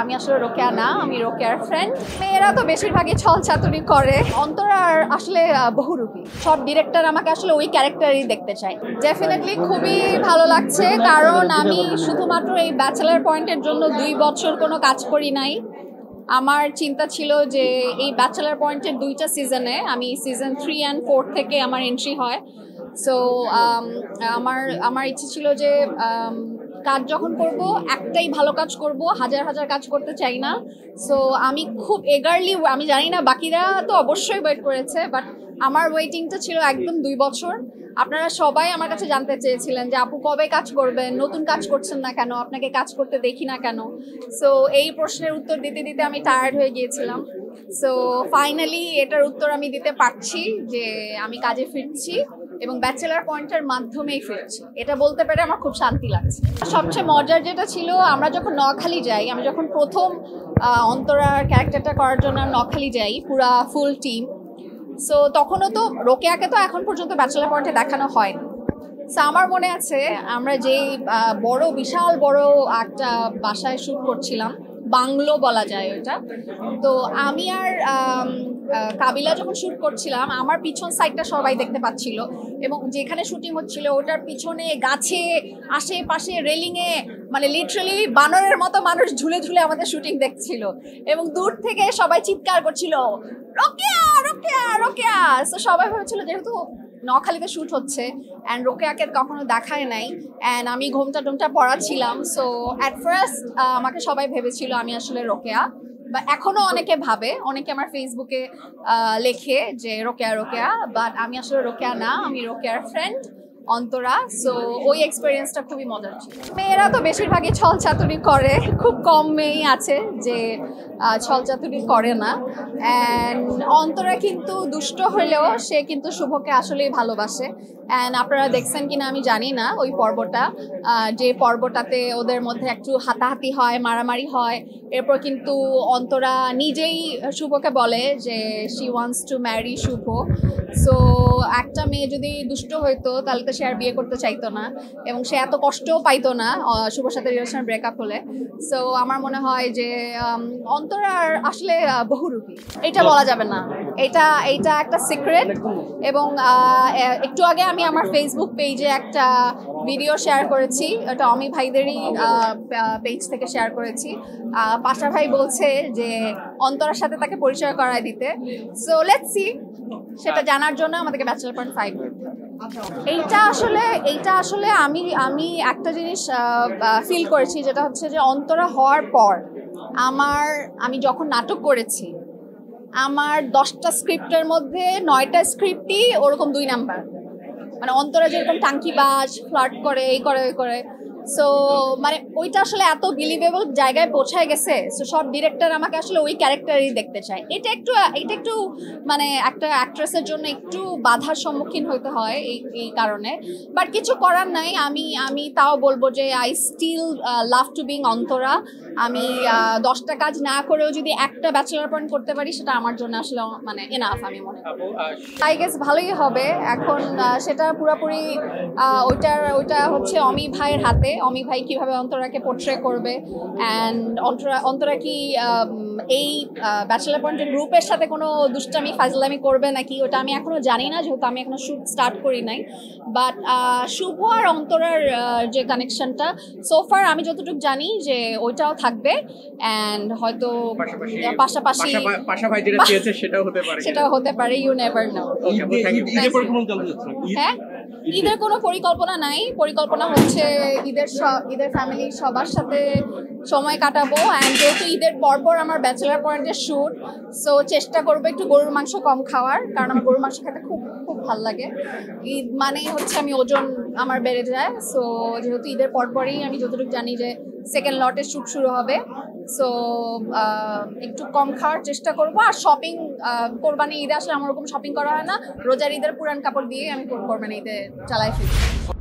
আমি আসলে রোকেয়া না, আমি রোকেয়ার ফ্রেন্ড। মেয়েরা তো বেশিরভাগই ছলচাতুরি করে, অন্তরার আসলে বহুরূপী। সব ডিরেক্টর আমাকে আসলে ওই ক্যারেক্টারই দেখতে চায়। ডেফিনেটলি খুবই ভালো লাগছে, কারণ আমি শুধুমাত্র এই ব্যাচেলার পয়েন্টের জন্য 2 বছর কোনো কাজ করি নাই। আমার চিন্তা ছিল যে এই ব্যাচেলার পয়েন্টের 2টা সিজনে, আমি সিজন 3 and 4 থেকে আমার এন্ট্রি হয়। সো আমার ইচ্ছে ছিল যে কাজ যখন করব একটাই ভালো কাজ করব, হাজার হাজার কাজ করতে চাই না। সো আমি খুব এগারলি, আমি জানি না বাকিরা তো অবশ্যই ওয়েট করেছে, বাট আমার ওয়েটিংটা ছিল একদম 2 বছর। আপনারা সবাই আমার কাছে জানতে চেয়েছিলেন যে আপু কবে কাজ করবেন, নতুন কাজ করছেন না কেন, আপনাকে কাজ করতে দেখি না কেন। সো এই প্রশ্নের উত্তর দিতে দিতে আমি টায়ার্ড হয়ে গিয়েছিলাম। সো ফাইনালি এটার উত্তর আমি দিতে পারছি যে আমি কাজে ফিরছি এবং ব্যাচেলার পয়েন্টের মাধ্যমেই ফিরছি। এটা বলতে পেরে আমার খুব শান্তি লাগছে। সবচেয়ে মজার যেটা ছিল, আমরা যখন নোয়াখালী যাই, আমি যখন প্রথম অন্তরার ক্যারেক্টারটা করার জন্য নোয়াখালী যাই পুরা ফুল টিম। সো তখনও তো রোকেয়াকে তো এখন পর্যন্ত ব্যাচেলার পয়েন্টে দেখানো হয়নি। সো আমার মনে আছে আমরা যেই বড় বিশাল বড় একটা বাসায় শ্যুট করছিলাম, বাংলো বলা যায় ওইটা। তো আমি আর কাবিলা যখন শ্যুট করছিলাম, আমার পিছন সাইডটা সবাই দেখতে পাচ্ছিল, এবং যেখানে শুটিং হচ্ছিল ওটার পিছনে গাছে আশেপাশে রেলিংয়ে মানে লিটারালি বানরের মতো মানুষ ঝুলে ঝুলে আমাদের শুটিং দেখছিল, এবং দূর থেকে সবাই চিৎকার করছিল রোকেয়া রোকেয়া রোকেয়া। সো সবাই ভেবেছিল যেহেতু নোয়াখালীতে শ্যুট হচ্ছে অ্যান্ড রোকেয়াকে কখনো দেখায় নাই, অ্যান্ড আমি ঘোমটা টোমটা পড়াচ্ছিলাম। সো অ্যাট ফার্স্ট আমাকে সবাই ভেবেছিল আমি আসলে রোকেয়া, বা এখনো অনেকে ভাবে, অনেকে আমার ফেসবুকে লেখে যে রোকেয়া রোকেয়া, বাট আমি আসলে রোকেয়া না, আমি রোকেয়ার ফ্রেন্ড অন্তরা। সো ওই এক্সপিরিয়েন্সটা খুবই মজার ছিল। মেয়েরা তো বেশিরভাগই ছলচাতুরি করে, খুব কম মেয়েই আছে যে ছলচাতুরি করে না। অ্যান্ড অন্তরা কিন্তু দুষ্ট হলেও সে কিন্তু শুভকে আসলেই ভালোবাসে। অ্যান্ড আপনারা দেখছেন কিনা আমি জানি না ওই পর্বটা, যে পর্বটাতে ওদের মধ্যে একটু হাতাহাতি হয়, মারামারি হয়। এরপর কিন্তু অন্তরা নিজেই শুভকে বলে যে she wants to marry Shubho. So একটা মেয়ে যদি দুষ্ট হইতো তাহলে তো সে আর বিয়ে করতে চাইতো না, এবং সে এত কষ্টও পাইতো না শুভর সাথে রিলেশন ব্রেকআপ হলে। সো আমার মনে হয় যে অন্তরার আসলে বহুরূপী, এটা বলা যাবে না, এইটা একটা সিক্রেট। এবং একটু আগে আমি আমার ফেসবুক পেজে একটা ভিডিও শেয়ার করেছি, এটা অমি ভাইদেরই পেজ থেকে শেয়ার করেছি। পাশা ভাই বলছে যে অন্তরার সাথে তাকে পরিচয় করায় দিতে। সো লেটস সি, সেটা জানার জন্য আমাদেরকে ব্যাচেলার পয়েন্ট 5 করতে হবে। এইটা আসলে আমি একটা জিনিস ফিল করেছি, যেটা হচ্ছে যে অন্তরা হওয়ার পর আমি যখন নাটক করেছি, আমার 10টা স্ক্রিপ্টের মধ্যে 9টা স্ক্রিপ্টই ওরকম 2 নাম্বার। মানে অন্তরা যেরকম টাঙ্কিবাজ, ফ্লার্ট করে, এই করে ওই করে। সো মানে ওইটা আসলে এত বিলিভেবল জায়গায় পৌঁছায় গেছে। সো সব ডিরেক্টর আমাকে আসলে ওই ক্যারেক্টারই দেখতে চায়। এটা একটু মানে একটা অ্যাক্ট্রেসের জন্য একটু বাধার সম্মুখীন হতে হয় এই কারণে, বাট কিছু করার নাই। আমি তাও বলবো যে I still love to being Antara. আমি 10টা কাজ না করেও যদি একটা ব্যাচেলার পয়েন্ট করতে পারি, সেটা আমার জন্য আসলে মানে এনাফ আমি মনে করি। আই গেস ভালোই হবে। এখন সেটা পুরোপুরি ওইটা হচ্ছে অমি ভাইয়ের হাতে। অমি ভাই কিভাবে অন্তরাকে পোর্ট্রে করবে, অ্যান্ড অন্তরা কি এই ব্যাচেলার পয়েন্টের গ্রুপের সাথে কোনো দুষ্টামি ফাজলামি করবে নাকি, ওটা আমি এখনো জানি না, যেহেতু আমি এখনো শুট স্টার্ট করি নাই। বাট শুভ আর অন্তরার যে কানেকশনটা সোফার আমি যতটুকু জানি যে ওইটাও থাকবে, অ্যান্ড হয়তো পাশাপাশি সেটাও হতে পারে, ইউ নেভার নো। হ্যাঁ, ঈদের কোনো পরিকল্পনা নাই। পরিকল্পনা হচ্ছে ঈদের ফ্যামিলির সবার সাথে সময় কাটাবো, অ্যান্ড যেহেতু ঈদের পরপর আমার ব্যাচেলার পয়েন্টের শ্যুট, সো চেষ্টা করবো একটু গরুর মাংস কম খাওয়ার, কারণ আমার গরুর মাংস খেতে খুব খুব ভালো লাগে। ঈদ মানেই হচ্ছে আমি ওজন আমার বেড়ে যায়। সো যেহেতু ঈদের পরপরই আমি যতটুকু জানি যে সেকেন্ড লটের শ্যুট শুরু হবে, সো একটু কম খাওয়ার চেষ্টা করবো। আর শপিং কোরবানি ঈদে আসলে আমার ওরকম শপিং করা হয় না, রোজার ঈদের পুরান কাপড় দিয়ে আমি কোরবানি ঈদে চালাই ফিরি।